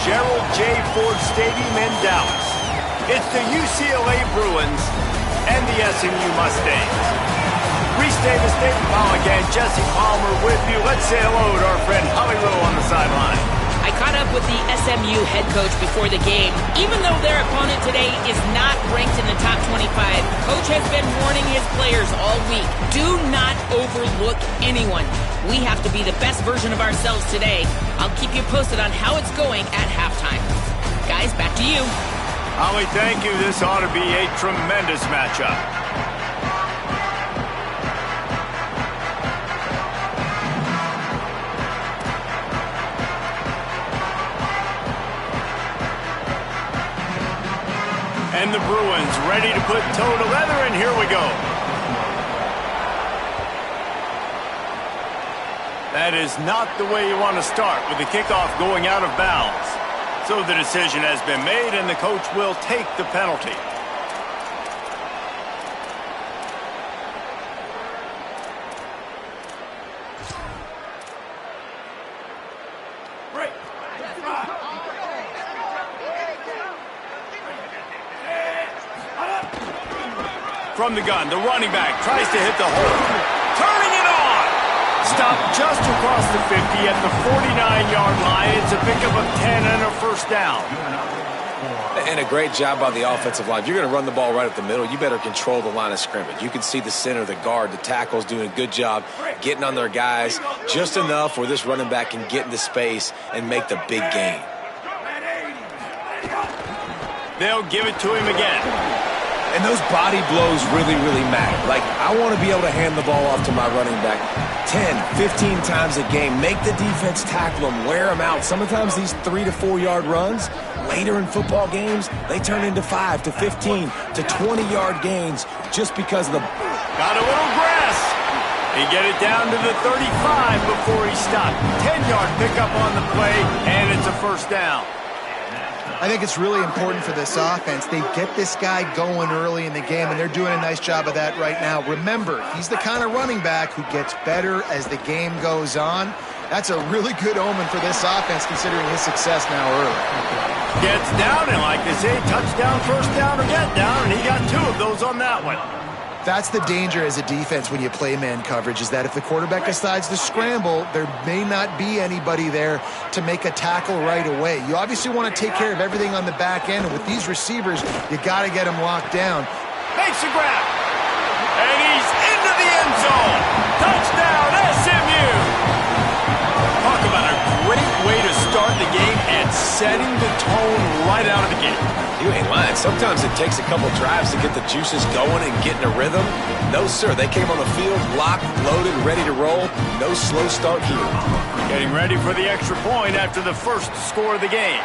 Gerald J. Ford Stadium in Dallas. It's the UCLA Bruins and the SMU Mustangs. Reese Davis, David Pollock, and Jesse Palmer with you. Let's say hello to our friend Holly Rowe on the sideline. I caught up with the SMU head coach before the game. Even though their opponent today is not ranked in the top 25, Coach has been warning his players all week. Do not overlook anyone. We have to be the best version of ourselves today. I'll keep you posted on how it's going at halftime. Guys, back to you. Holly, thank you. This ought to be a tremendous matchup. And the Bruins ready to put toe to leather, and here we go. That is not the way you want to start with the kickoff going out of bounds. So the decision has been made, and the coach will take the penalty. From the gun, the running back tries to hit the hole. Turning it on! Stopped just across the 50 at the 49-yard line. It's a pickup of 10 and a first down. And a great job by the offensive line. If you're going to run the ball right up the middle, you better control the line of scrimmage. You can see the center, the guard, the tackles doing a good job getting on their guys just enough where this running back can get into space and make the big gain. They'll give it to him again. And those body blows really, really matter. Like, I want to be able to hand the ball off to my running back 10, 15 times a game. Make the defense tackle them, wear them out. Sometimes these 3 to 4 yard runs, later in football games, they turn into 5 to 15 to 20-yard gains just because of the... Got a little grass. He get it down to the 35 before he stopped. 10-yard pickup on the play, and it's a first down. I think it's really important for this offense. They get this guy going early in the game, and they're doing a nice job of that right now. Remember, he's the kind of running back who gets better as the game goes on. That's a really good omen for this offense, considering his success now early. Gets down, and like they say, touchdown, first down, or get down, and he got 2 of those on that one. That's the danger as a defense when you play man coverage, is that if the quarterback decides to scramble, there may not be anybody there to make a tackle right away. You obviously want to take care of everything on the back end, and with these receivers, you got to get them locked down. Makes a grab, and he's into the end zone. Touchdown, SMU! Talk about a great way to start the game and setting the tone right out of the gate. You ain't lying. Sometimes it takes a couple drives to get the juices going and get in a rhythm. No, sir. They came on the field, locked, loaded, ready to roll. No slow start here. Getting ready for the extra point after the first score of the game.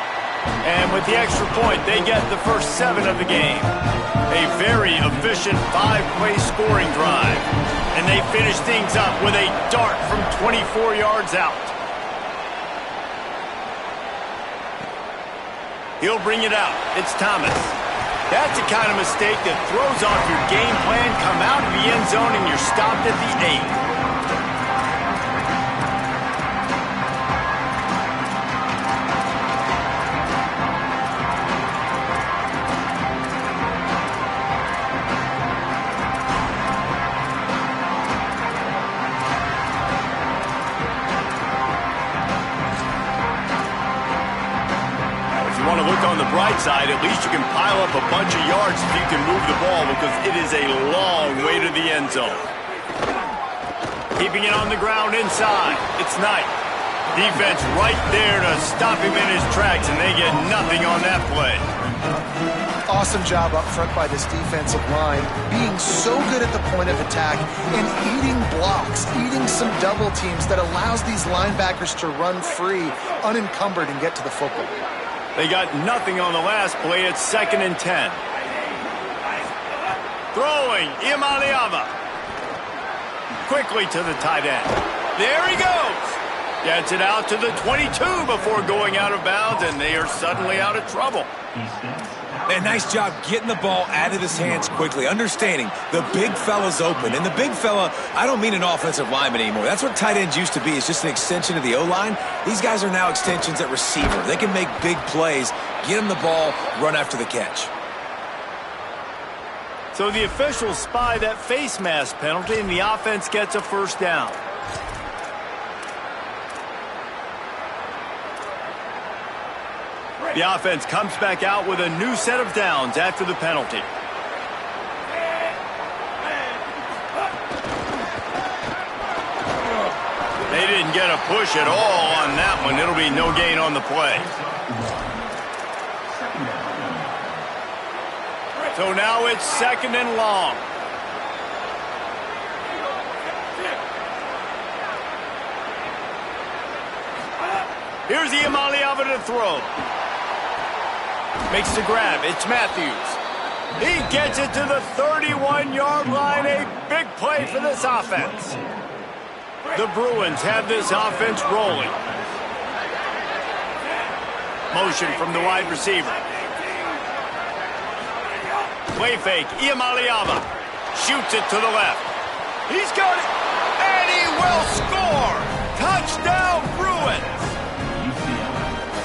And with the extra point, they get the first 7 of the game. A very efficient 5-play scoring drive. And they finish things up with a dart from 24 yards out. He'll bring it out. It's Thomas. That's the kind of mistake that throws off your game plan. Come out of the end zone and you're stopped at the 8. Want to look on the bright side, at least you can pile up a bunch of yards if you can move the ball, because it is a long way to the end zone. Keeping it on the ground inside. It's Knight. Defense right there to stop him in his tracks, and they get nothing on that play. Awesome job up front by this defensive line, being so good at the point of attack and eating blocks, eating some double teams that allows these linebackers to run free, unencumbered, and get to the football. They got nothing on the last play. It's 2nd and 10. Throwing, Imaliava. Quickly to the tight end. There he goes. Gets it out to the 22 before going out of bounds, and they are suddenly out of trouble. Man, nice job getting the ball out of his hands quickly, understanding the big fella's open. And the big fella, I don't mean an offensive lineman anymore. That's what tight ends used to be. It's just an extension of the O-line. These guys are now extensions at receiver. They can make big plays, get him the ball, run after the catch. So the officials spy that face mask penalty, and the offense gets a first down. The offense comes back out with a new set of downs after the penalty. They didn't get a push at all on that one. It'll be no gain on the play. So now it's second and long. Here's Iamaleava to throw. Makes the grab. It's Matthews. He gets it to the 31-yard line. A big play for this offense. The Bruins have this offense rolling. Motion from the wide receiver. Play fake. Iamaleava shoots it to the left. He's got it. And he will score. Touchdown, Bruins.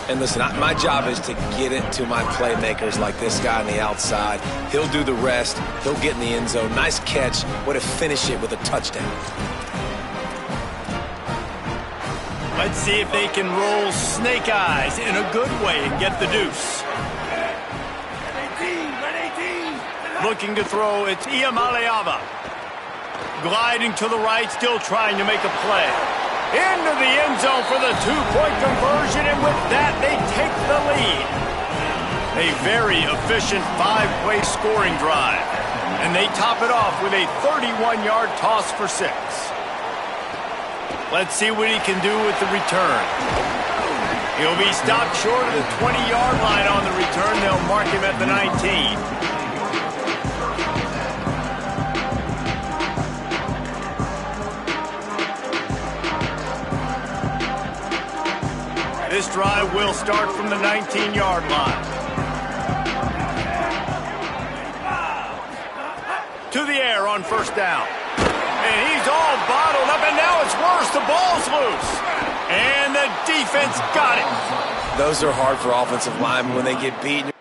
And listen, my job is to get it to my playmakers like this guy on the outside. He'll do the rest. He'll get in the end zone. Nice catch. Way to finish it with a touchdown. Let's see if they can roll snake eyes in a good way and get the deuce. Looking to throw, it's Iamaleava. Gliding to the right, still trying to make a play. Into the end zone for the two-point conversion, and with that, they take the lead. A very efficient five-play scoring drive. And they top it off with a 31-yard toss for 6. Let's see what he can do with the return. He'll be stopped short of the 20-yard line on the return. They'll mark him at the 19. This drive will start from the 19-yard line. To the air on first down. And he's all bottled up, and now it's worse. The ball's loose. And the defense got it. Those are hard for offensive linemen when they get beaten.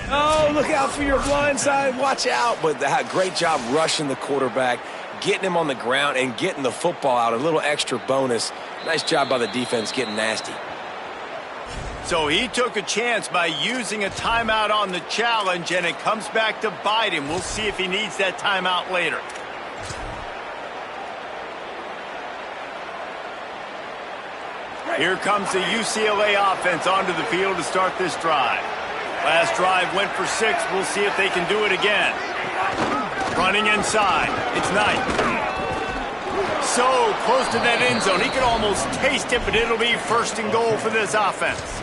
Oh, look out for your blind side. Watch out. But great job rushing the quarterback, getting him on the ground, and getting the football out. A little extra bonus. Nice job by the defense getting nasty. So he took a chance by using a timeout on the challenge, and it comes back to bite him. We'll see if he needs that timeout later. Here comes the UCLA offense onto the field to start this drive. Last drive went for 6. We'll see if they can do it again. Running inside. It's Knight. So close to that end zone. He could almost taste it, but it'll be first and goal for this offense.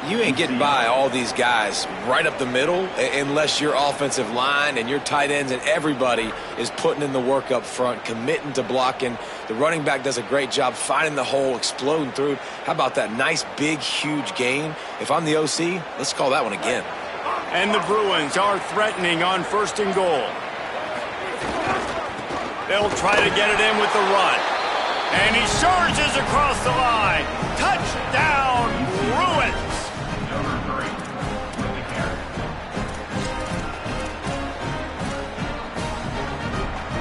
You ain't getting by all these guys right up the middle unless your offensive line and your tight ends and everybody is putting in the work up front, committing to blocking. The running back does a great job finding the hole, exploding through. How about that nice, big, huge gain? If I'm the OC, let's call that one again. And the Bruins are threatening on first and goal. They'll try to get it in with the run. And he surges across the line. Touchdown, Bruins!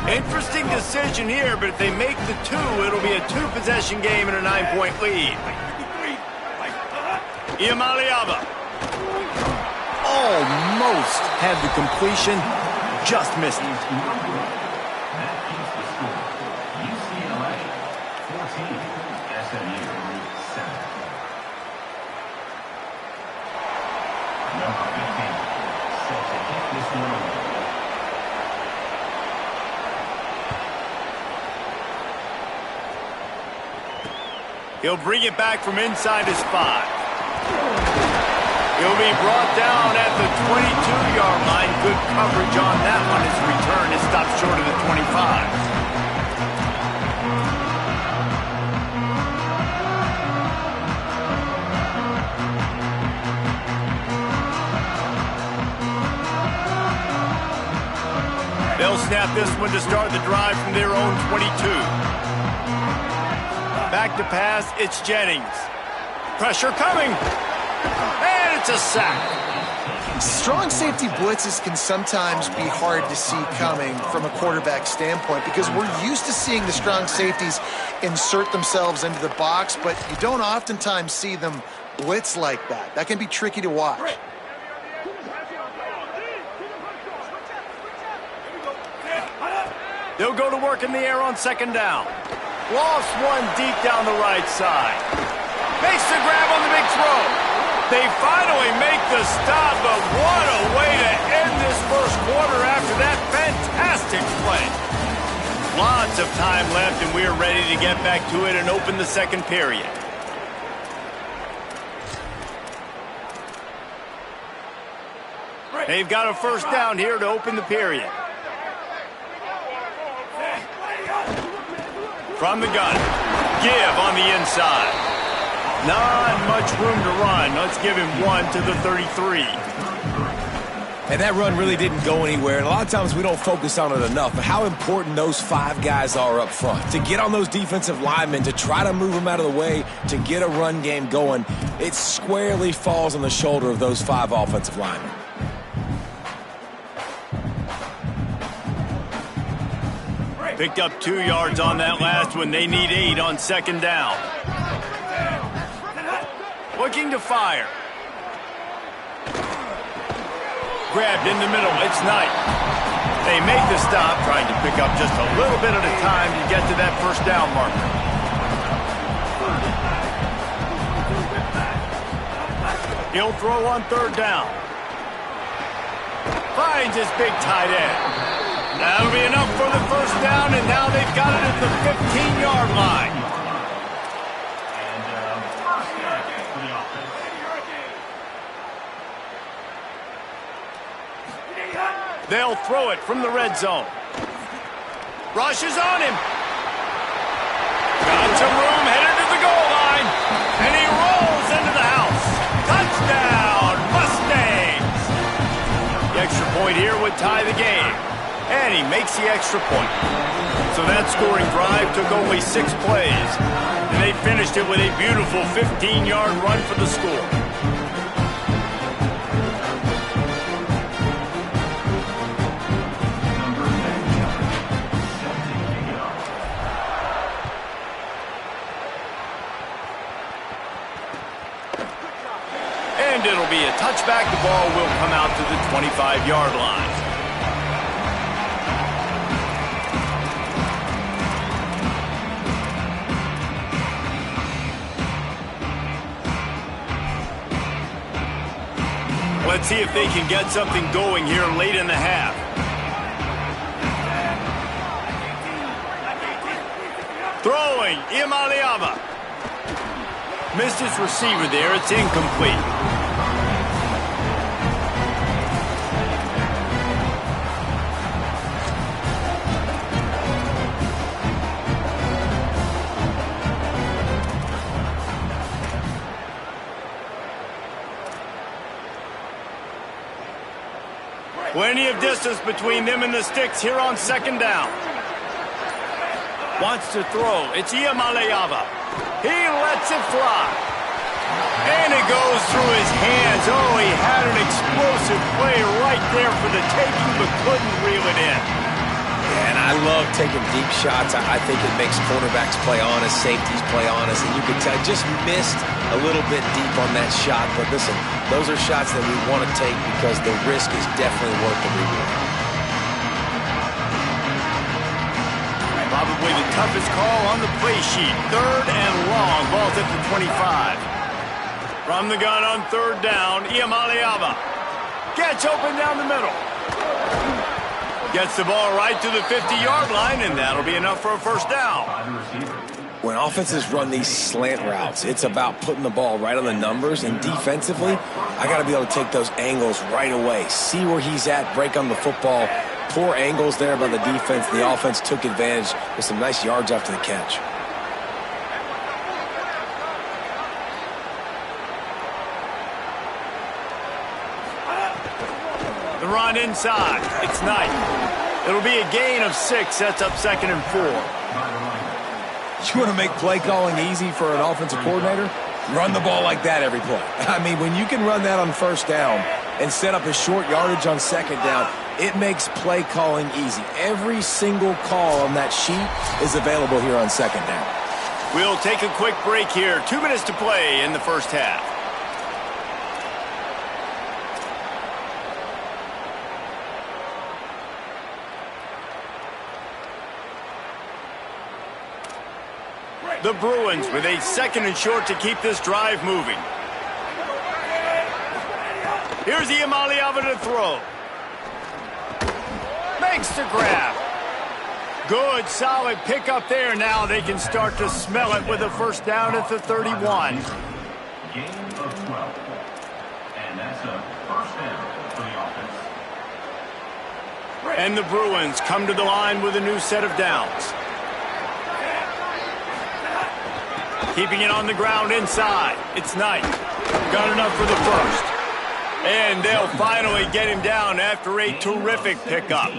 Interesting decision here, but if they make the 2, it'll be a 2-possession game and a 9-point lead. Iamaleava almost had the completion, just missed it. He'll bring it back from inside his 5. He'll be brought down at the 22-yard line. Good coverage on that one. His return is stopped short of the 25. They'll snap this one to start the drive from their own 22. Back to pass, it's Jennings. Pressure coming. And it's a sack. Strong safety blitzes can sometimes be hard to see coming from a quarterback standpoint because we're used to seeing the strong safeties insert themselves into the box, but you don't oftentimes see them blitz like that. That can be tricky to watch. They'll go to work in the air on second down. Lost one deep down the right side. Makes the grab on the big throw. They finally make the stop, but what a way to end this first quarter after that fantastic play. Lots of time left, and we're ready to get back to it and open the second period. They've got a first down here to open the period. From the gun, give on the inside. Not much room to run. Let's give him one to the 33. And that run really didn't go anywhere. And a lot of times we don't focus on it enough, but how important those 5 guys are up front. To get on those defensive linemen, to try to move them out of the way, to get a run game going, it squarely falls on the shoulder of those 5 offensive linemen. Picked up 2 yards on that last one. They need 8 on second down. Looking to fire. Grabbed in the middle. It's Knight. They make the stop, trying to pick up just a little bit at a time to get to that first down marker. He'll throw on third down. Finds his big tight end. That'll be enough for the first down, and now they've got it at the 15-yard line. They'll throw it from the red zone. Rushes on him. Got some room, headed to the goal line, and he rolls into the house. Touchdown, Mustangs! The extra point here would tie the game. And he makes the extra point. So that scoring drive took only 6 plays. And they finished it with a beautiful 15-yard run for the score. And it'll be a touchback. The ball will come out to the 25-yard line. Let's see if they can get something going here late in the half. Throwing, Imaliava. Missed his receiver there. It's incomplete. Plenty of distance between them and the sticks here on second down. Wants to throw. It's Iamaleava. He lets it fly. And it goes through his hands. Oh, he had an explosive play right there for the taking, but couldn't reel it in. And I love taking deep shots. I think it makes cornerbacks play honest, safeties play honest, and you can tell just missed a little bit deep on that shot. But listen, those are shots that we want to take because the risk is definitely worth the reward. Probably the toughest call on the play sheet. Third and long. Ball's at the 25. From the gun on third down, Iamaleava gets open down the middle. Gets the ball right to the 50-yard line, and that'll be enough for a first down. When offenses run these slant routes, it's about putting the ball right on the numbers, and defensively, I got to be able to take those angles right away. See where he's at, break on the football. Poor angles there by the defense. The offense took advantage with some nice yards after the catch. The run inside. It's Knight. It'll be a gain of 6. Sets up 2nd and 4. You want to make play calling easy for an offensive coordinator? Run the ball like that every play. I mean, when you can run that on 1st down and set up a short yardage on 2nd down, it makes play calling easy. Every single call on that sheet is available here on 2nd down. We'll take a quick break here. 2 minutes to play in the first half. The Bruins with a 2nd and short to keep this drive moving. Here's Iamaleava to throw. Makes the grab. Good, solid pickup there. Now they can start to smell it with a 1st down at the 31. Gain of 12. And that's a 1st down for the offense. And the Bruins come to the line with a new set of downs. Keeping it on the ground inside. It's Knight. Got enough for the 1st. And they'll finally get him down after a terrific pickup.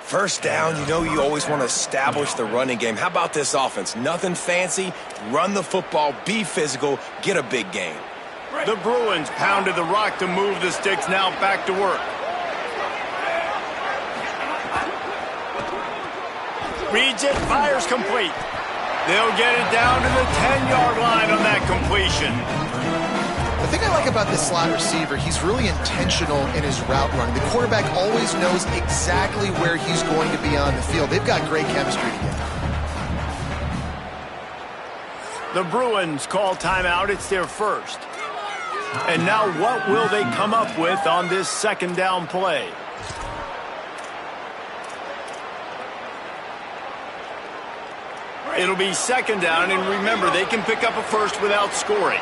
1st down, you know you always want to establish the running game. How about this offense? Nothing fancy. Run the football, be physical, get a big gain. The Bruins pounded the rock to move the sticks. Now back to work. Reads it, fires complete. They'll get it down to the 10-yard line on that completion. The thing I like about this slot receiver, he's really intentional in his route running. The quarterback always knows exactly where he's going to be on the field. They've got great chemistry together. The Bruins call timeout. It's their 1st. And now what will they come up with on this 2nd down play? It'll be 2nd down, and remember, they can pick up a 1st without scoring.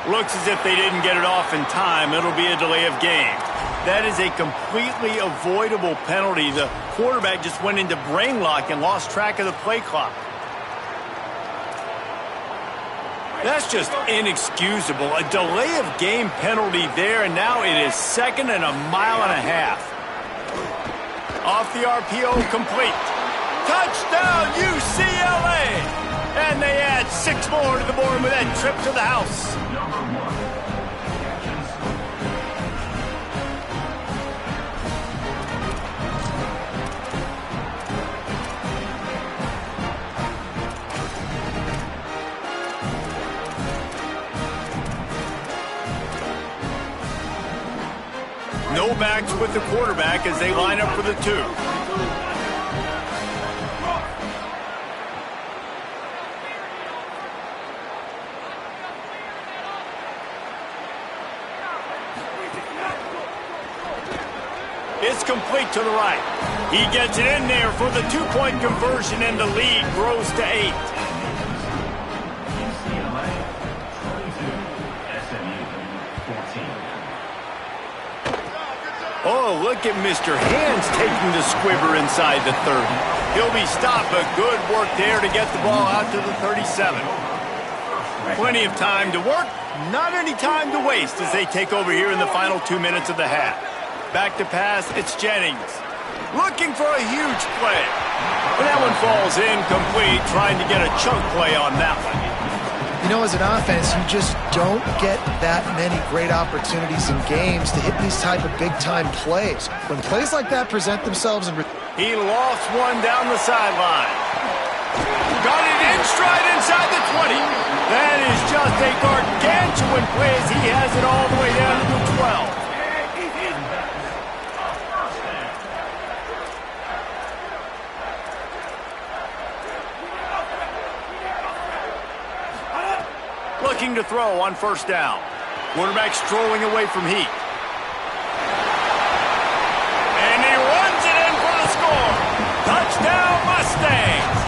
Looks as if they didn't get it off in time. It'll be a delay of game. That is a completely avoidable penalty. The quarterback just went into brain lock and lost track of the play clock. That's just inexcusable. A delay of game penalty there, and now it is 2nd and a mile and a half. Off the RPO, complete. Touchdown, UCLA! And they add 6 more to the board with that trip to the house. No backs with the quarterback as they line up for the 2. It's complete to the right. He gets it in there for the 2-point conversion, and the lead grows to 8. Oh, look at Mr. Hands taking the squibber inside the 30. He'll be stopped, but good work there to get the ball out to the 37. Plenty of time to work, not any time to waste as they take over here in the final 2 minutes of the half. Back to pass, it's Jennings. Looking for a huge play. And that one falls incomplete, trying to get a chunk play on that one. You know, as an offense, you just don't get that many great opportunities in games to hit these type of big-time plays. When plays like that present themselves and he lost one down the sideline. Got it in stride inside the 20. That is just a gargantuan play as he has it all the way down to the 12. Looking to throw on 1st down. Quarterback strolling away from Heat. And he runs it in for the score. Touchdown, Mustangs.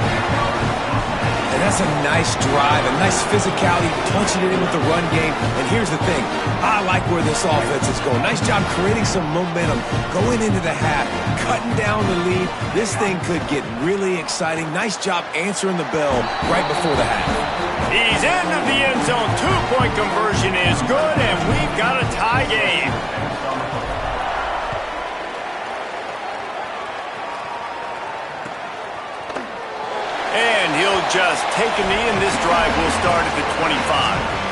And that's a nice drive, a nice physicality, punching it in with the run game. And here's the thing, I like where this offense is going. Nice job creating some momentum, going into the half, cutting down the lead. This thing could get really exciting. Nice job answering the bell right before the half. He's into the end zone. Two-point conversion is good, and we've got a tie game. And he'll just take a knee, and this drive will start at the 25.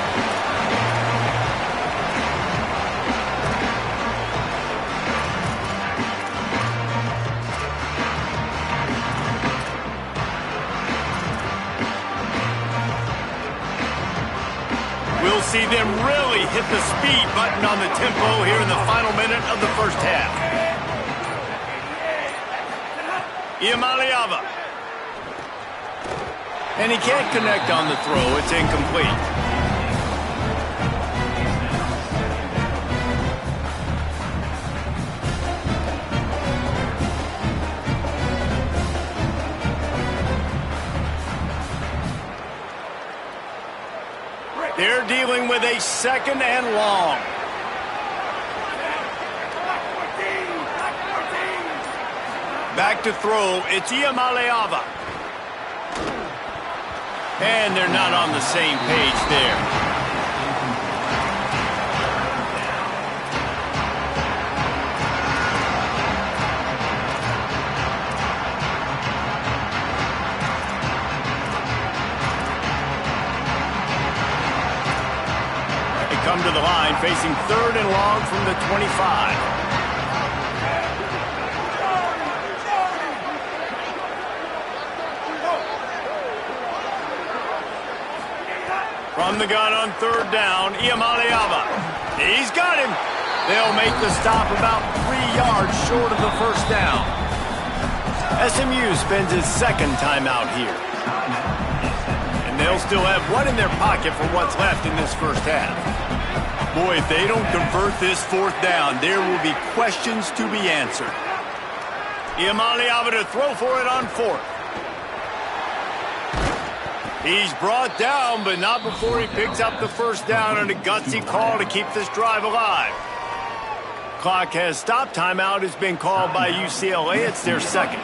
We'll see them really hit the speed button on the tempo here in the final minute of the first half. Iamaleava. And he can't connect on the throw. It's incomplete. They're dealing with a second and long. Back to throw. It's Iamaleava. And they're not on the same page there. They come to the line facing third and long from the 25. From the gun on third down, Iamaleava. He's got him. They'll make the stop about 3 yards short of the first down. SMU spends his second timeout here. And they'll still have one in their pocket for what's left in this first half. Boy, if they don't convert this fourth down, there will be questions to be answered. Iamaleava to throw for it on fourth. He's brought down, but not before he picks up the first down and a gutsy call to keep this drive alive. Clock has stopped. Timeout has been called by UCLA. It's their second.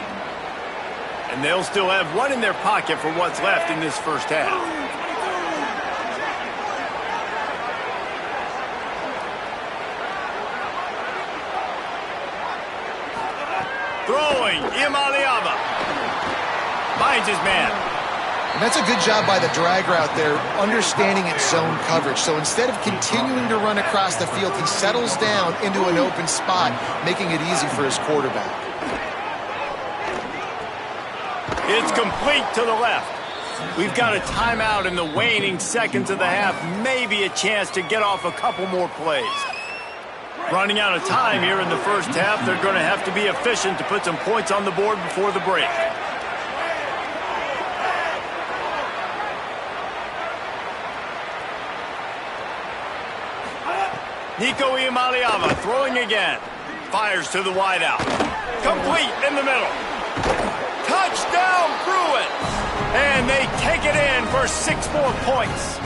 And they'll still have one in their pocket for what's left in this first half. Throwing, Iamaleava. Finds his man. And that's a good job by the drag route there, understanding its zone coverage. So instead of continuing to run across the field, he settles down into an open spot, making it easy for his quarterback. It's complete to the left. We've got a timeout in the waning seconds of the half, maybe a chance to get off a couple more plays. Running out of time here in the first half, they're going to have to be efficient to put some points on the board before the break. Nico Iamaleava throwing again. Fires to the wideout. Complete in the middle. Touchdown, Bruins! And they take it in for 6 more points.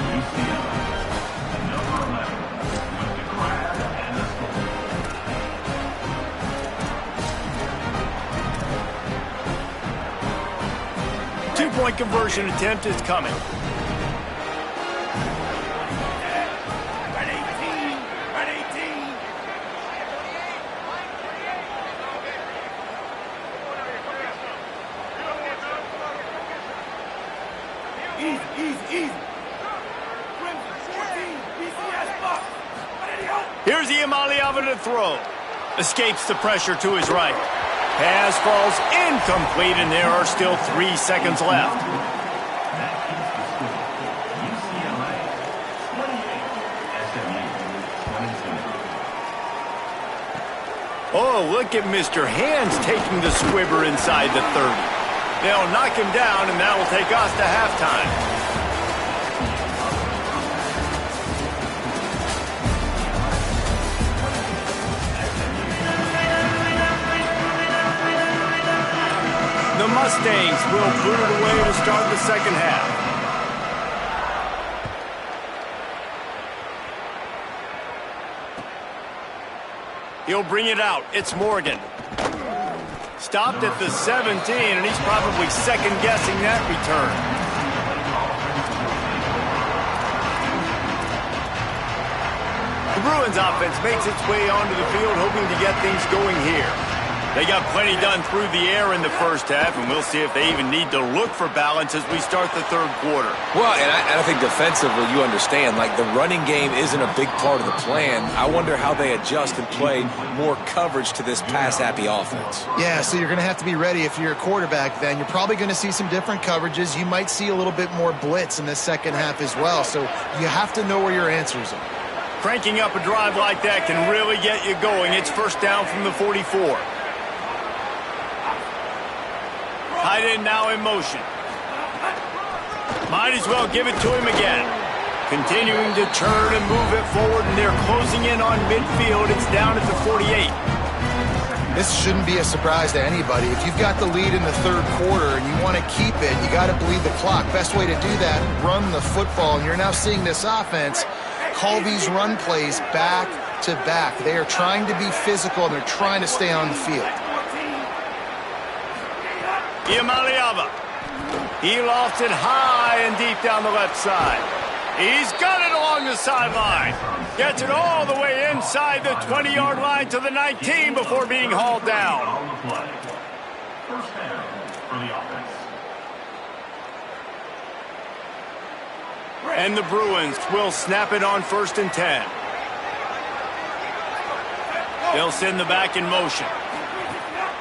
Two-point conversion attempt is coming. Here's Iamaleava to throw. Escapes the pressure to his right. Pass falls incomplete, and there are still 3 seconds left. Oh, look at Mr. Hands taking the squibber inside the 30. They'll knock him down, and that will take us to halftime. The Mustangs will boot it away to start the second half. He'll bring it out. It's Morgan. Stopped at the 17, and he's probably second-guessing that return. The Bruins offense makes its way onto the field, hoping to get things going here. They got plenty done through the air in the first half, and we'll see if they even need to look for balance as we start the third quarter. Well, and I think defensively, you understand, like the running game isn't a big part of the plan. I wonder how they adjust and play more coverage to this pass-happy offense. Yeah, so you're going to have to be ready if you're a quarterback then. You're probably going to see some different coverages. You might see a little bit more blitz in the second half as well, so you have to know where your answers are. Cranking up a drive like that can really get you going. It's first down from the 44. Tight end now in motion. Might as well give it to him again. Continuing to turn and move it forward, and they're closing in on midfield. It's down at the 48. This shouldn't be a surprise to anybody. If you've got the lead in the third quarter and you want to keep it, you got to bleed the clock. Best way to do that, run the football. And you're now seeing this offense call these run plays back to back. They are trying to be physical, and they're trying to stay on the field. Iamaleava. He lofts it high and deep down the left side. He's got it along the sideline. Gets it all the way inside the 20-yard line to the 19 before being hauled down. On the play. First down for the offense. And the Bruins will snap it on 1st and 10. They'll send the back in motion.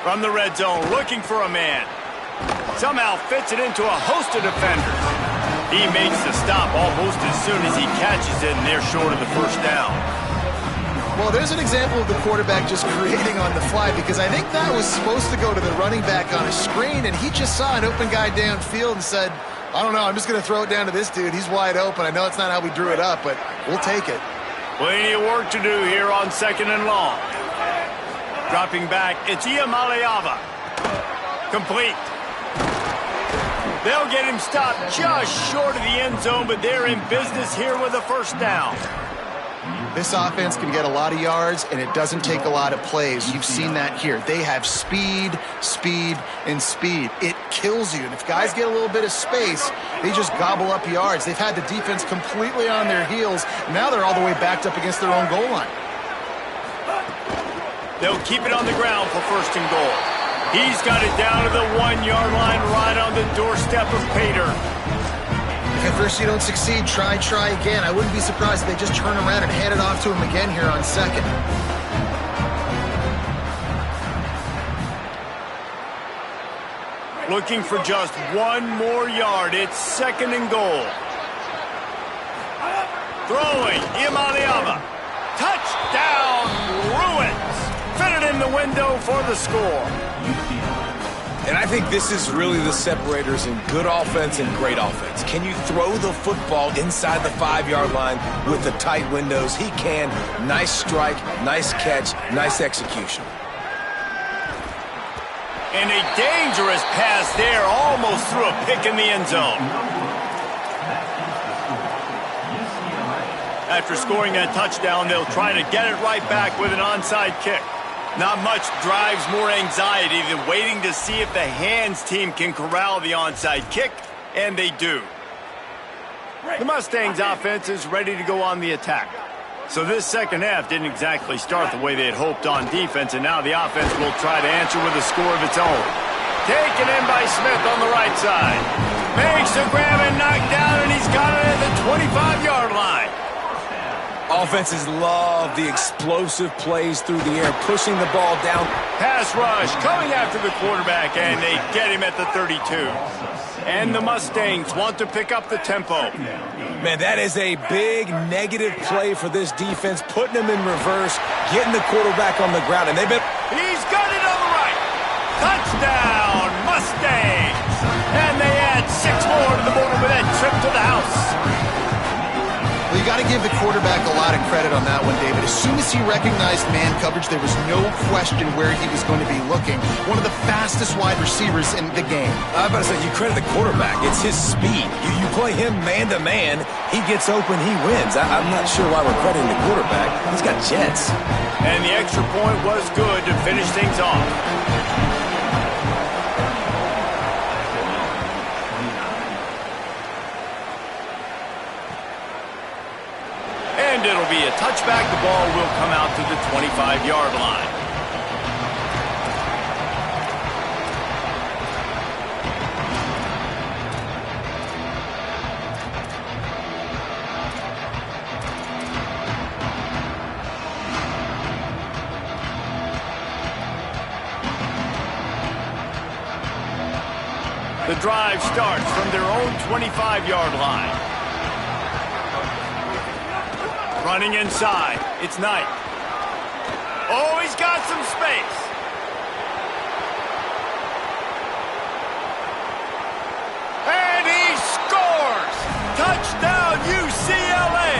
From the red zone, looking for a man. Somehow fits it into a host of defenders. He makes the stop almost as soon as he catches it, and they're short of the first down. Well, there's an example of the quarterback just creating on the fly, because I think that was supposed to go to the running back on a screen, and he just saw an open guy downfield and said, I don't know, I'm just going to throw it down to this dude. He's wide open. I know it's not how we drew it up, but we'll take it. Plenty of work to do here on 2nd and long. Dropping back, it's Iamaleava. Complete. They'll get him stopped just short of the end zone, but they're in business here with a first down. This offense can get a lot of yards, and it doesn't take a lot of plays. You've seen that here. They have speed, speed, and speed. It kills you. And if guys get a little bit of space, they just gobble up yards. They've had the defense completely on their heels. Now they're all the way backed up against their own goal line. They'll keep it on the ground for 1st and goal. He's got it down to the 1-yard line right on the doorstep of Pater. If at first you don't succeed, try again. I wouldn't be surprised if they just turn around and hand it off to him again here on 2nd. Looking for just 1 more yard. It's 2nd and goal. Throwing, Iamaleava. Touchdown, Bruins. Fit it in the window for the score. And I think this is really the separators in good offense and great offense. Can you throw the football inside the 5-yard line with the tight windows? He can. Nice strike, nice catch, nice execution. And a dangerous pass there, almost threw a pick in the end zone. After scoring that touchdown, they'll try to get it right back with an onside kick. Not much drives more anxiety than waiting to see if the hands team can corral the onside kick, and they do. The Mustangs offense is ready to go on the attack. So this second half didn't exactly start the way they had hoped on defense, and now the offense will try to answer with a score of its own. Taken in by Smith on the right side. Makes the grab and knocked down, and he's got it at the 25-yard line. Offenses love the explosive plays through the air, pushing the ball down. Pass rush coming after the quarterback, and they get him at the 32. And the Mustangs want to pick up the tempo. Man, that is a big negative play for this defense, putting them in reverse, getting the quarterback on the ground, and they've been... He's got it on the right. Touchdown, Mustangs. And they add 6 more to the board with that trip to the house. Well, you got to give the quarterback a lot of credit on that one, David. As soon as he recognized man coverage, there was no question where he was going to be looking. One of the fastest wide receivers in the game. I was about to say, you credit the quarterback. It's his speed. You play him man-to-man, he gets open, he wins. I'm not sure why we're crediting the quarterback. He's got jets. And the extra point was good to finish things off. And it'll be a touchback. The ball will come out to the 25-yard line. The drive starts from their own 25-yard line. Running inside. It's Knight. Oh, he's got some space. And he scores! Touchdown, UCLA!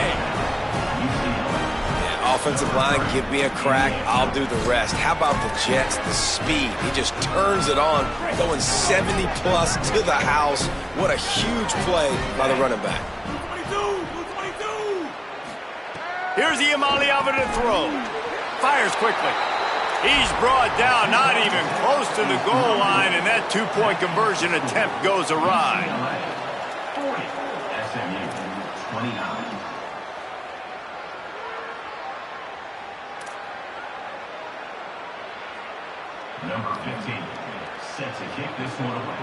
Yeah, offensive line, give me a crack. I'll do the rest. How about the Jets? The speed. He just turns it on, going 70-plus to the house. What a huge play by the running back. Here's Iamaleava to throw. Fires quickly. He's brought down, not even close to the goal line, and that two-point conversion attempt goes awry. 40, SMU, 29. Number 15, set to kick this one away.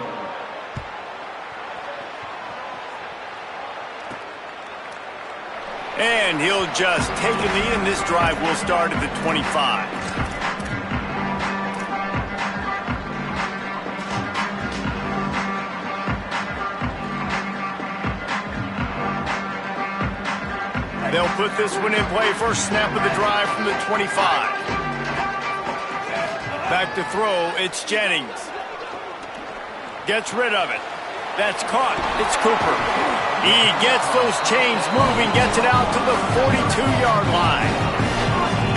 And he'll just take a knee, and this drive will start at the 25. They'll put this one in play. First snap of the drive from the 25. Back to throw, it's Jennings. Gets rid of it. That's caught. It's Cooper. He gets those chains moving, gets it out to the 42-yard line.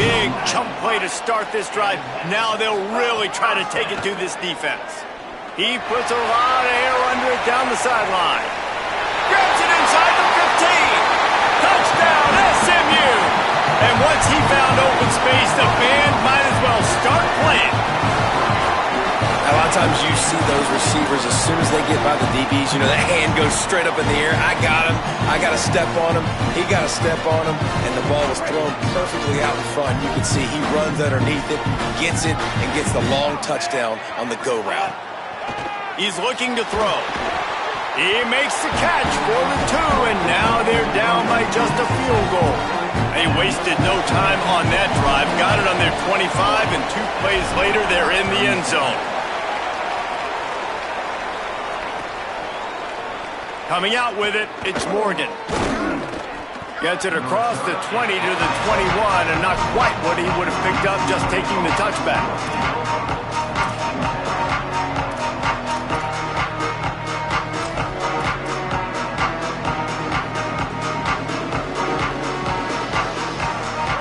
Big chunk play to start this drive. Now they'll really try to take it to this defense. He puts a lot of air under it down the sideline. Grabs it inside the 15. Touchdown, SMU. And once he found open space, the band might as well start playing. A lot of times you see those receivers, as soon as they get by the DBs, you know, that hand goes straight up in the air. I got him. I got to step on him. He got to step on him. And the ball was thrown perfectly out in front. You can see he runs underneath it, gets it, and gets the long touchdown on the go route. He's looking to throw. He makes the catch for the 2, and now they're down by just a field goal. They wasted no time on that drive. Got it on their 25, and 2 plays later, they're in the end zone. Coming out with it, it's Morgan. Gets it across the 20 to the 21, and not quite what he would have picked up just taking the touchback.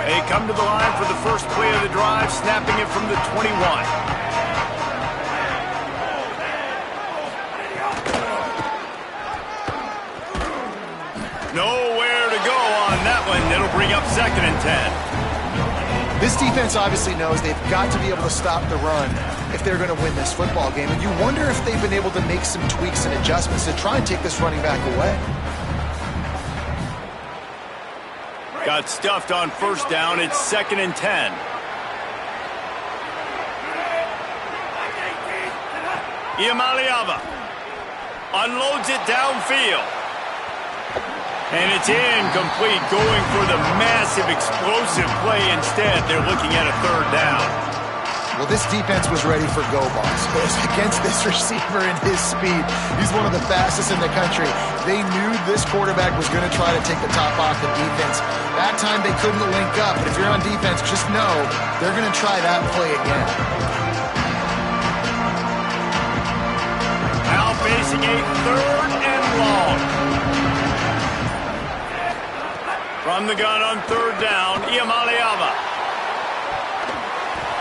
They come to the line for the first play of the drive, snapping it from the 21. Nowhere to go on that one. It'll bring up 2nd and 10. This defense obviously knows they've got to be able to stop the run if they're going to win this football game. And you wonder if they've been able to make some tweaks and adjustments to try and take this running back away. Got stuffed on first down. It's 2nd and 10. Iamaleava unloads it downfield. And it's incomplete, going for the massive explosive play. Instead, they're looking at a 3rd down. Well, this defense was ready for go balls. Against this receiver and his speed, he's one of the fastest in the country. They knew this quarterback was going to try to take the top off the defense. That time they couldn't link up, but if you're on defense, just know they're going to try that play again. Now facing a 3rd and long. From the gun on third down, Iamaleava.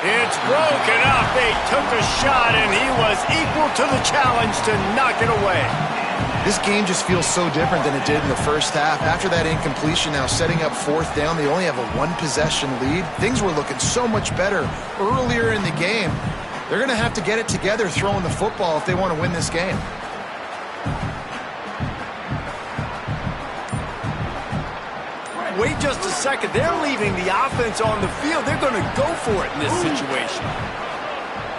It's broken up. They took a shot, and he was equal to the challenge to knock it away. This game just feels so different than it did in the first half. After that incompletion, now setting up fourth down, they only have a one-possession lead. Things were looking so much better earlier in the game. They're going to have to get it together throwing the football if they want to win this game. Wait just a second. They're leaving the offense on the field. They're going to go for it in this situation.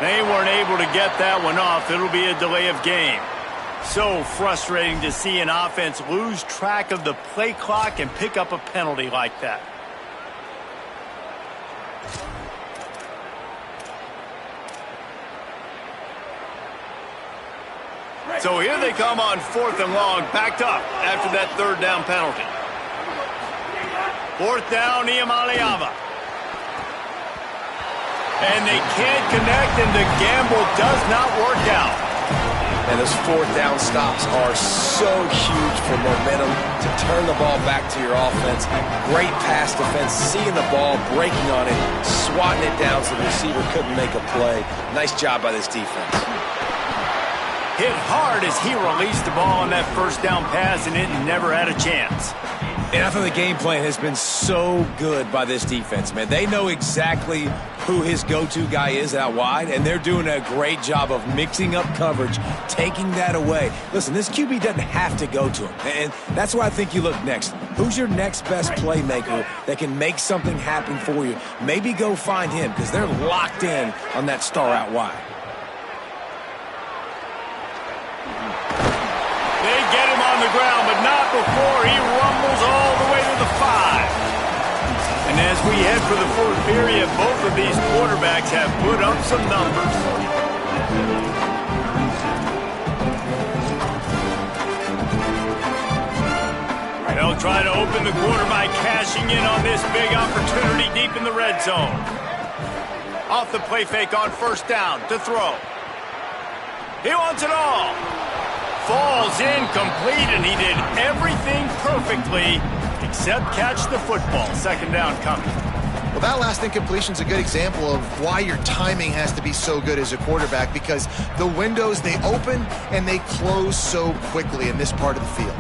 They weren't able to get that one off. It'll be a delay of game. So frustrating to see an offense lose track of the play clock and pick up a penalty like that. So here they come on fourth and long, backed up after that third down penalty. Fourth down, Iamaleava. And they can't connect, and the gamble does not work out. And those fourth down stops are so huge for momentum to turn the ball back to your offense. Great pass defense, seeing the ball, breaking on it, swatting it down so the receiver couldn't make a play. Nice job by this defense. Hit hard as he released the ball on that first down pass, and it never had a chance. And I thought the game plan has been so good by this defense, man. They know exactly who his go-to guy is out wide, and they're doing a great job of mixing up coverage, taking that away. Listen, this QB doesn't have to go to him, and that's why I think you look next. Who's your next best playmaker that can make something happen for you? Maybe go find him, because they're locked in on that star out wide. They get him on the ground, but not before he rumbles all the way to the 5. And as we head for the fourth period, both of these quarterbacks have put up some numbers. They'll try to open the quarter by cashing in on this big opportunity deep in the red zone. Off the play fake on first down to throw. He wants it all. Falls incomplete, and he did everything perfectly except catch the football. Second down coming. Well, that last incompletion is a good example of why your timing has to be so good as a quarterback, because the windows, they open and they close so quickly in this part of the field.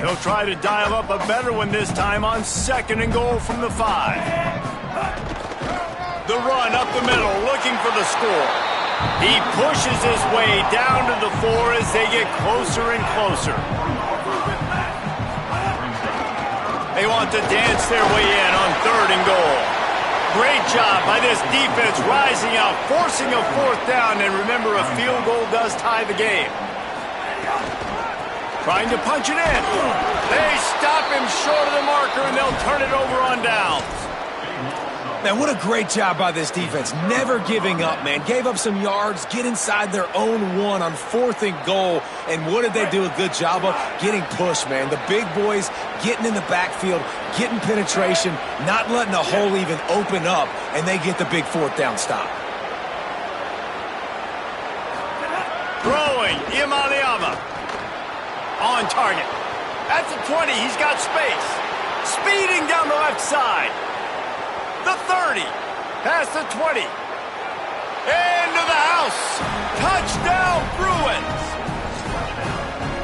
He'll try to dial up a better one this time on second and goal from the 5. The run up the middle, looking for the score. He pushes his way down to the 4 as they get closer and closer. They want to dance their way in on third and goal. Great job by this defense rising out, forcing a fourth down, and remember, a field goal does tie the game. Trying to punch it in. They stop him short of the marker, and they'll turn it over on downs. Man, what a great job by this defense. Never giving up, man. Gave up some yards, get inside their own 1 on fourth and goal. And what did they do a good job of? Getting pushed, man. The big boys getting in the backfield, getting penetration, not letting the hole even open up, and they get the big fourth down stop. Throwing, Iamaleava. On target. At the 20, he's got space. Speeding down the left side. The 30, past the 20, into the house. Touchdown, Bruins.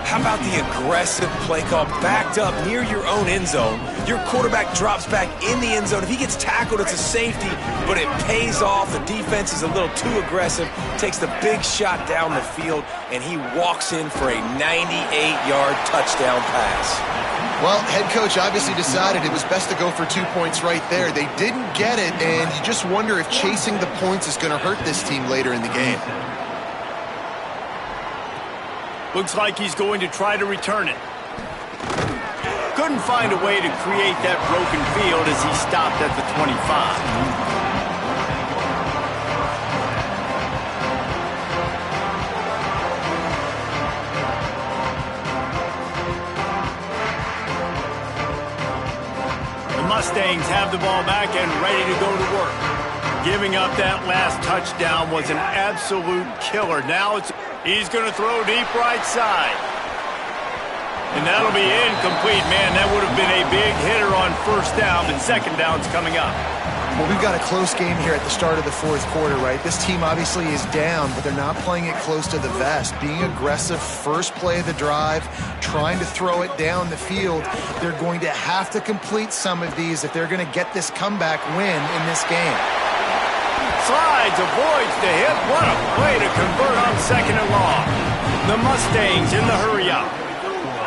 How about the aggressive play call backed up near your own end zone? Your quarterback drops back in the end zone. If he gets tackled, it's a safety, but it pays off. The defense is a little too aggressive, takes the big shot down the field, and he walks in for a 98-yard touchdown pass. Well, head coach obviously decided it was best to go for 2 points right there. They didn't get it, and you just wonder if chasing the points is going to hurt this team later in the game. Looks like he's going to try to return it. Couldn't find a way to create that broken field as he stopped at the 25. Mustangs have the ball back and ready to go to work. Giving up that last touchdown was an absolute killer. Now he's going to throw deep right side. And that'll be incomplete. Man, that would have been a big hitter on first down, but second down's coming up. Well, we've got a close game here at the start of the fourth quarter, right? This team obviously is down, but they're not playing it close to the vest. Being aggressive, first play of the drive, trying to throw it down the field. They're going to have to complete some of these if they're going to get this comeback win in this game. Slides, avoids the hit. What a play to convert on second and long. The Mustangs in the hurry up.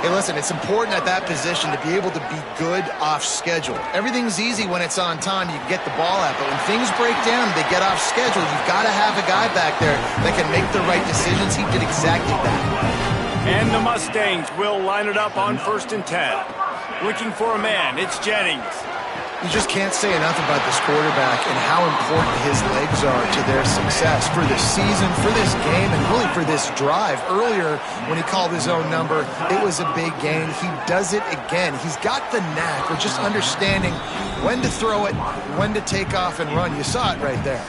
Hey, listen, it's important at that position to be able to be good off schedule. Everything's easy when it's on time. You can get the ball out, but when things break down, they get off schedule. You've got to have a guy back there that can make the right decisions. He did exactly that. And the Mustangs will line it up on 1st and 10. Looking for a man. It's Jennings. You just can't say enough about this quarterback and how important his legs are to their success for this season, for this game, and really for this drive. Earlier, when he called his own number, it was a big gain. He does it again. He's got the knack of just understanding when to throw it, when to take off and run. You saw it right there.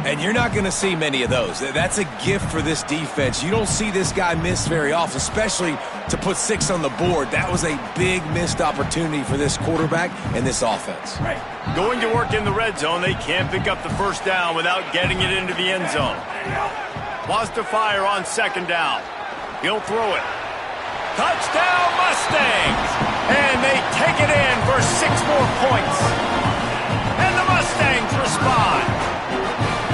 And you're not going to see many of those. That's a gift for this defense. You don't see this guy miss very often, especially to put 6 on the board. That was a big missed opportunity for this quarterback and this offense. Right. Going to work in the red zone, they can't pick up the first down without getting it into the end zone. Wants to fire on second down. He'll throw it. Touchdown Mustangs! And they take it in for 6 more points. And the Mustangs respond.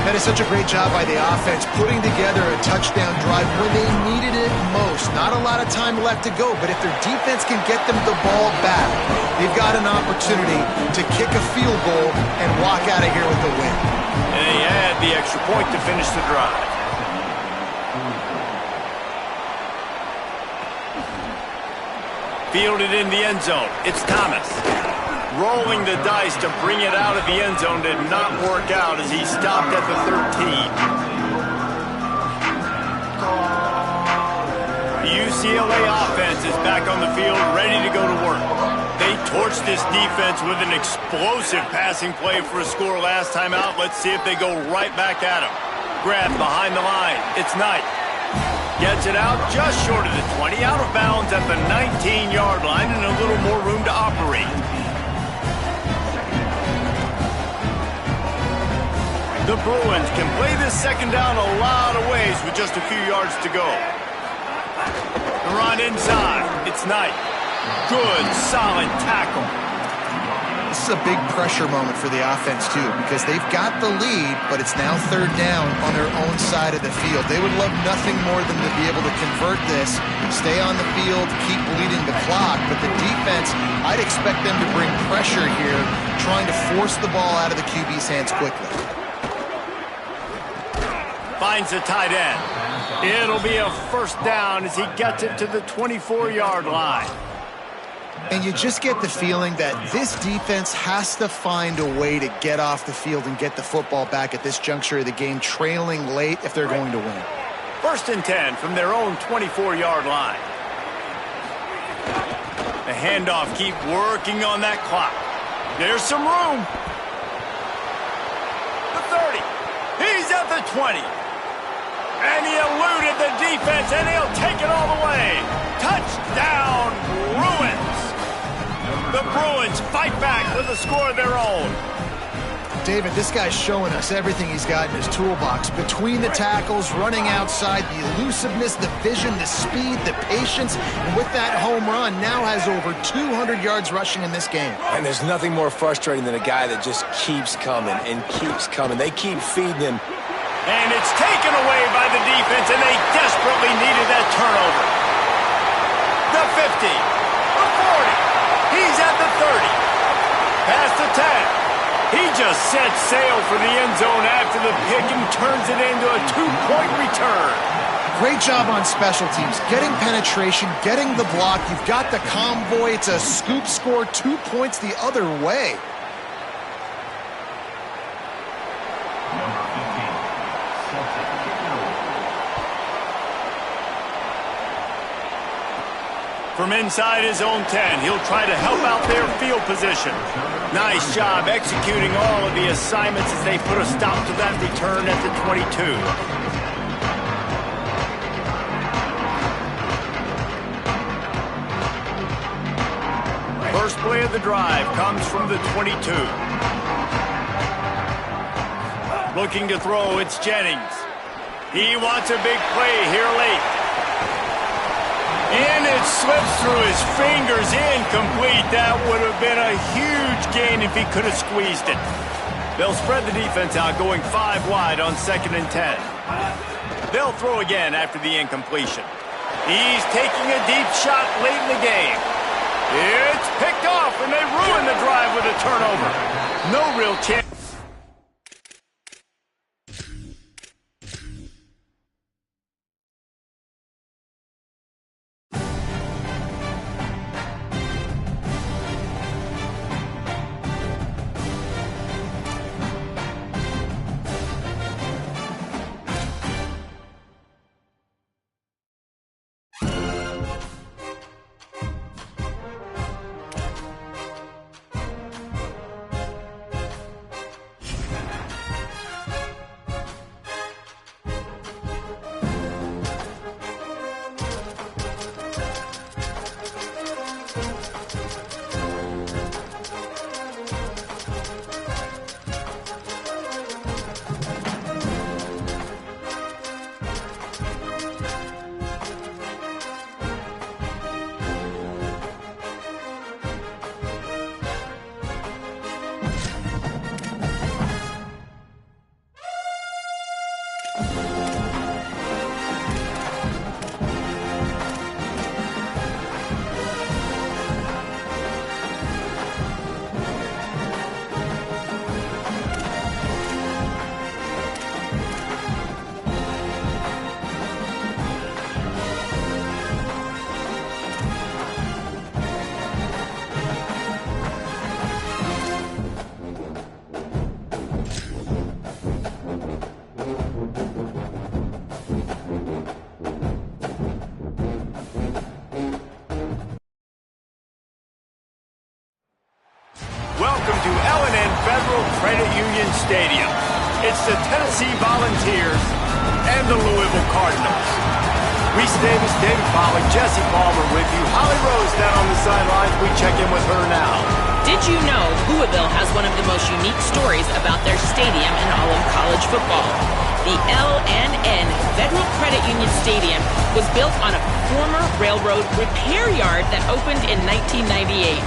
That is such a great job by the offense, putting together a touchdown drive when they needed it most. Not a lot of time left to go, but if their defense can get them the ball back, they've got an opportunity to kick a field goal and walk out of here with a win. And they add the extra point to finish the drive. Fielded in the end zone. It's Thomas. Rolling the dice to bring it out of the end zone did not work out as he stopped at the 13. The UCLA offense is back on the field, ready to go to work. They torched this defense with an explosive passing play for a score last time out. Let's see if they go right back at him. Grab behind the line. It's Knight. Gets it out just short of the 20, out of bounds at the 19-yard line and a little more room to operate. The Bruins can play this second down a lot of ways with just a few yards to go. The run inside. It's Knight. Good, solid tackle. This is a big pressure moment for the offense, too, because they've got the lead, but it's now third down on their own side of the field. They would love nothing more than to be able to convert this, stay on the field, keep bleeding the clock. But the defense, I'd expect them to bring pressure here, trying to force the ball out of the QB's hands quickly. Finds the tight end. It'll be a first down as he gets it to the 24-yard line. And you just get the feeling that this defense has to find a way to get off the field and get the football back at this juncture of the game, trailing late if they're going to win. 1st and 10 from their own 24-yard line. The handoff, keep working on that clock. There's some room. The 30. He's at the 20. And he eluded the defense, and he'll take it all the way. Touchdown, Bruins. The Bruins fight back with a score of their own. David, this guy's showing us everything he's got in his toolbox. Between the tackles, running outside, the elusiveness, the vision, the speed, the patience, and with that home run, now has over 200 yards rushing in this game. And there's nothing more frustrating than a guy that just keeps coming and keeps coming. They keep feeding him. And it's taken away by the defense, and they desperately needed that turnover. The 50, the 40, he's at the 30, past the 10. He just set sail for the end zone after the pick and turns it into a 2-point return. Great job on special teams, getting penetration, getting the block. You've got the convoy. It's a scoop score, 2 points the other way. From inside his own 10, he'll try to help out their field position. Nice job executing all of the assignments as they put a stop to that return at the 22. First play of the drive comes from the 22. Looking to throw, it's Jennings. He wants a big play here late. And it slips through his fingers, incomplete. That would have been a huge gain if he could have squeezed it. They'll spread the defense out, going 5 wide on 2nd and 10. They'll throw again after the incompletion. He's taking a deep shot late in the game. It's picked off, and they ruin the drive with a turnover. No real chance. Welcome to L&N Federal Credit Union Stadium. It's the Tennessee Volunteers and the Louisville Cardinals. Reese Davis, David Pollack, Jesse Palmer with you. Holly Rose down on the sidelines. We check in with her now. Did you know Louisville has one of the most unique stories about their stadium in all of college football? The L&N Federal Credit Union Stadium was built on a former railroad repair yard that opened in 1998.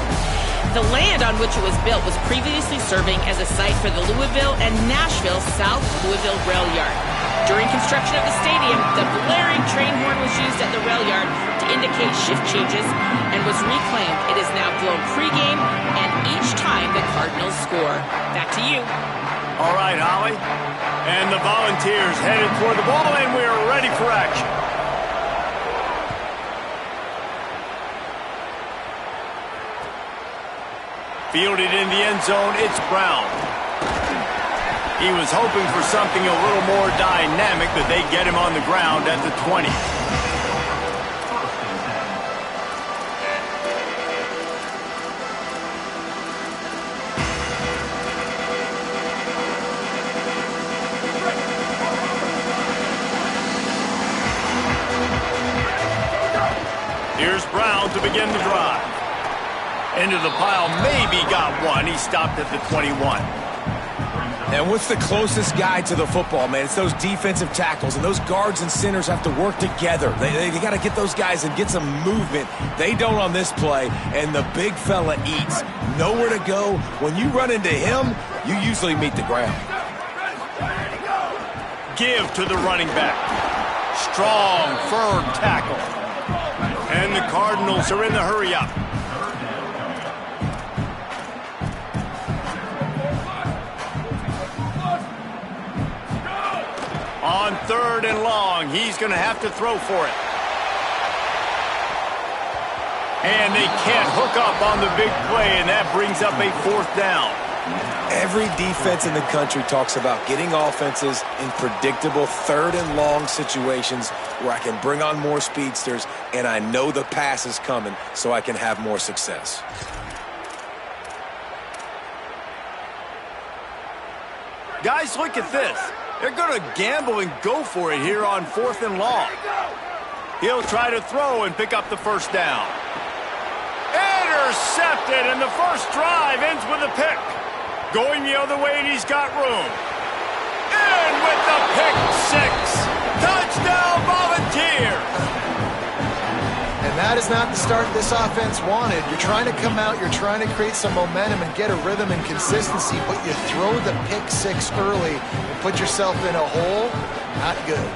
The land on which it was built was previously serving as a site for the Louisville and Nashville South Louisville Rail Yard. During construction of the stadium, the blaring train horn was used at the rail yard to indicate shift changes and was reclaimed. It is now blown pregame and each time the Cardinals score. Back to you. All right, Holly. And the Volunteers headed toward the ball, and we are ready for action. Fielded in the end zone, it's Brown. He was hoping for something a little more dynamic, but they get him on the ground at the 20. Here's Brown to begin the drive. Into the pile, maybe got one. He stopped at the 21. And what's the closest guy to the football, man? It's those defensive tackles, and those guards and centers have to work together. They got to get those guys and get some movement. They don't on this play, and the big fella eats. Nowhere to go. When you run into him, you usually meet the ground. Give to the running back. Strong, firm tackle. And the Cardinals are in the hurry-up. On 3rd and long, he's going to have to throw for it. And they can't hook up on the big play, and that brings up a 4th down. Every defense in the country talks about getting offenses in predictable third and long situations where I can bring on more speedsters and I know the pass is coming so I can have more success. Guys, look at this. They're going to gamble and go for it here on 4th and long. He'll try to throw and pick up the first down. Intercepted, and the first drive ends with a pick. Going the other way, and he's got room. And with the pick six. Touchdown, Volunteers! And that is not the start this offense wanted. You're trying to come out, you're trying to create some momentum and get a rhythm and consistency, but you throw the pick six early and put yourself in a hole. Not good.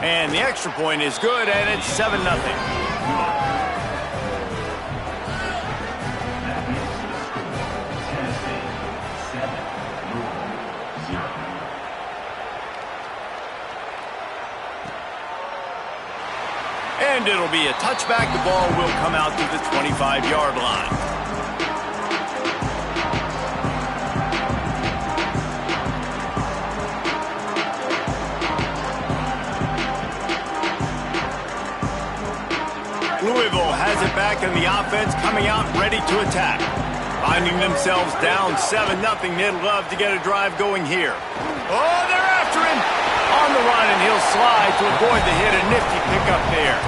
And the extra point is good, and it's 7-0. And it'll be a touchback. The ball will come out to the 25-yard line. Louisville has it back, and the offense coming out ready to attack. Finding themselves down 7-0. They'd love to get a drive going here. Oh, they're after him. On the run, and he'll slide to avoid the hit. A nifty pickup there.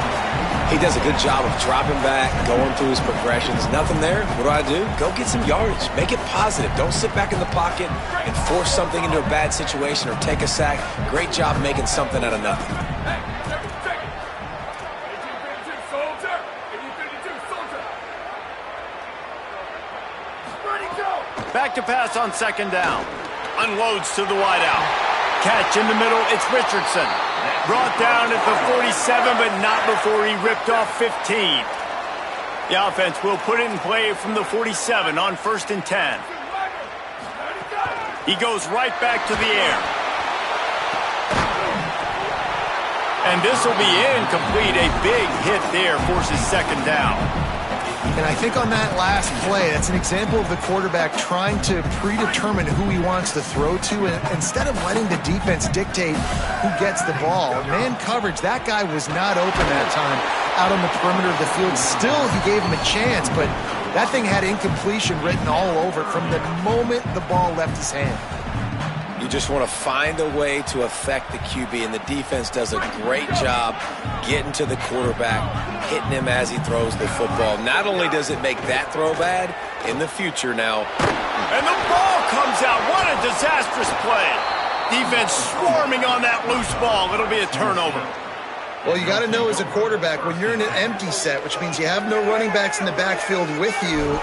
He does a good job of dropping back, going through his progressions. Nothing there. What do? Go get some yardage. Make it positive. Don't sit back in the pocket and force something into a bad situation or take a sack. Great job making something out of nothing. Back to pass on 2nd down. Unloads to the wideout. Catch in the middle, it's Richardson. Brought down at the 47, but not before he ripped off 15. The offense will put it in play from the 47 on 1st and 10. He goes right back to the air. And this will be incomplete. A big hit there forces 2nd down. And I think on that last play, that's an example of the quarterback trying to predetermine who he wants to throw to, and instead of letting the defense dictate who gets the ball. Man coverage, that guy was not open that time out on the perimeter of the field. Still, he gave him a chance, but that thing had incompletion written all over it from the moment the ball left his hand. You just want to find a way to affect the QB, and the defense does a great job getting to the quarterback, hitting him as he throws the football. Not only does it make that throw bad, in the future now. And the ball comes out. What a disastrous play. Defense swarming on that loose ball. It'll be a turnover. Well, you got to know as a quarterback, when you're in an empty set, which means you have no running backs in the backfield with you,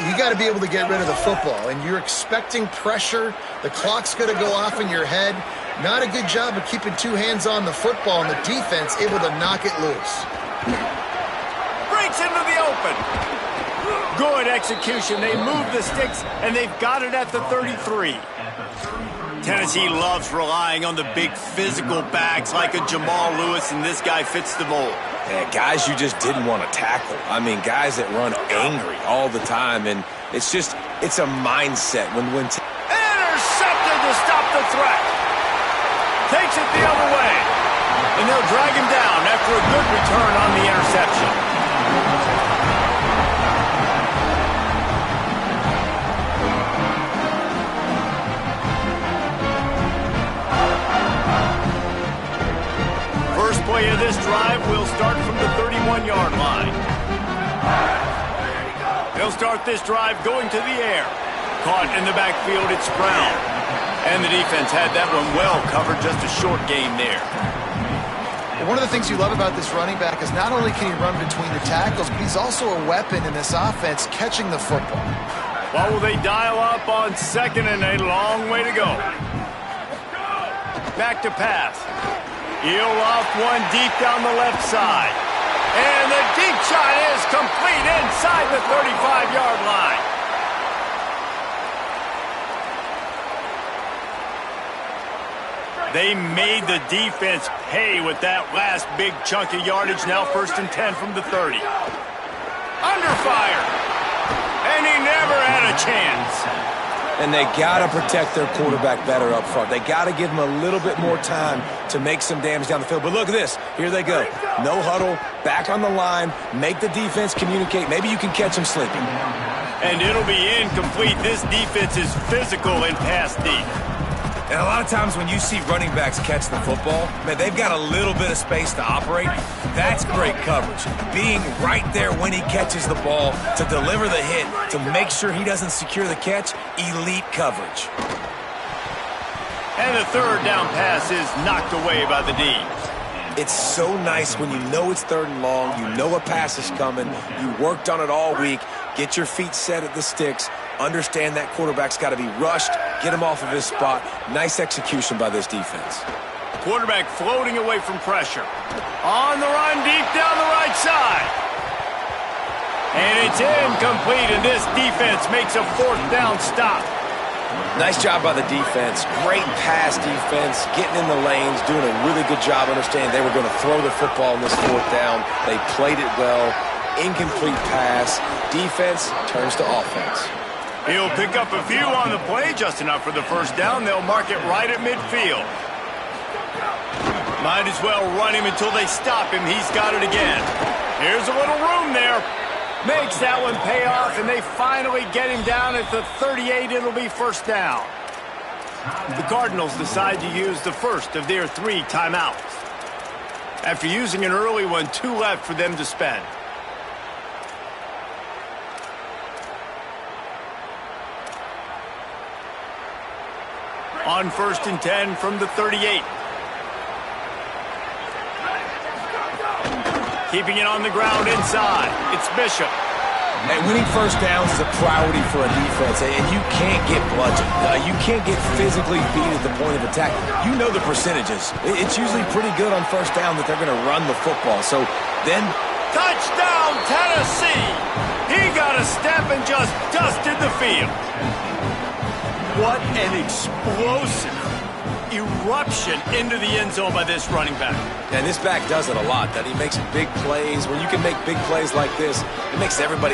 you got to be able to get rid of the football, and you're expecting pressure. The clock's going to go off in your head. Not a good job of keeping two hands on the football, and the defense able to knock it loose. Breaks into the open. Good execution. They move the sticks, and they've got it at the 33. Tennessee loves relying on the big physical backs like a Jamal Lewis, and this guy fits the mold. Yeah, guys you just didn't want to tackle. I mean, guys that run angry all the time, and it's a mindset. When Intercepted to stop the threat. Takes it the other way. And they'll drag him down after a good return on the interception. First play of this drive will start from the 31-yard line. They'll start this drive going to the air. Caught in the backfield, it's Brown. And the defense had that one well covered, just a short gain there. One of the things you love about this running back is not only can he run between the tackles, but he's also a weapon in this offense catching the football. Well, will they dial up on 2nd and a long way to go? Back to pass. He'll loft one deep down the left side. And the deep shot is complete inside the 35-yard line. They made the defense pay with that last big chunk of yardage. Now 1st and 10 from the 30. Under fire. And he never had a chance. And they got to protect their quarterback better up front. They got to give him a little bit more time to make some damage down the field. But look at this. Here they go. No huddle, back on the line, make the defense communicate. Maybe you can catch him sleeping. And it'll be incomplete. This defense is physical and pass deep. And a lot of times when you see running backs catch the football, man, they've got a little bit of space to operate. That's great coverage. Being right there when he catches the ball to deliver the hit, to make sure he doesn't secure the catch, elite coverage. And the third down pass is knocked away by the D. It's so nice when you know it's 3rd and long, you know a pass is coming, you worked on it all week, get your feet set at the sticks, understand that quarterback's got to be rushed, get him off of his spot. Nice execution by this defense. Quarterback floating away from pressure. On the run, deep down the right side. And it's incomplete, and this defense makes a 4th down stop. Nice job by the defense. Great pass defense, getting in the lanes, doing a really good job understanding they were going to throw the football in this 4th down. They played it well. Incomplete pass. Defense turns to offense. He'll pick up a few on the play, just enough for the 1st down. They'll mark it right at midfield. Might as well run him until they stop him. He's got it again. Here's a little room there. Makes that one pay off, and they finally get him down at the 38. It'll be 1st down. The Cardinals decide to use the first of their 3 timeouts. After using an early one, 2 left for them to spend. On 1st and 10 from the 38. Keeping it on the ground inside. It's Bishop. And winning 1st downs is a priority for a defense, and you can't get bludgeoned. You can't get physically beat at the point of attack. You know the percentages. It's usually pretty good on 1st down that they're going to run the football. So then... Touchdown, Tennessee! He got a step and just dusted the field. What an explosive eruption into the end zone by this running back. And this back does it a lot, that he makes big plays. When you can make big plays like this, it makes everybody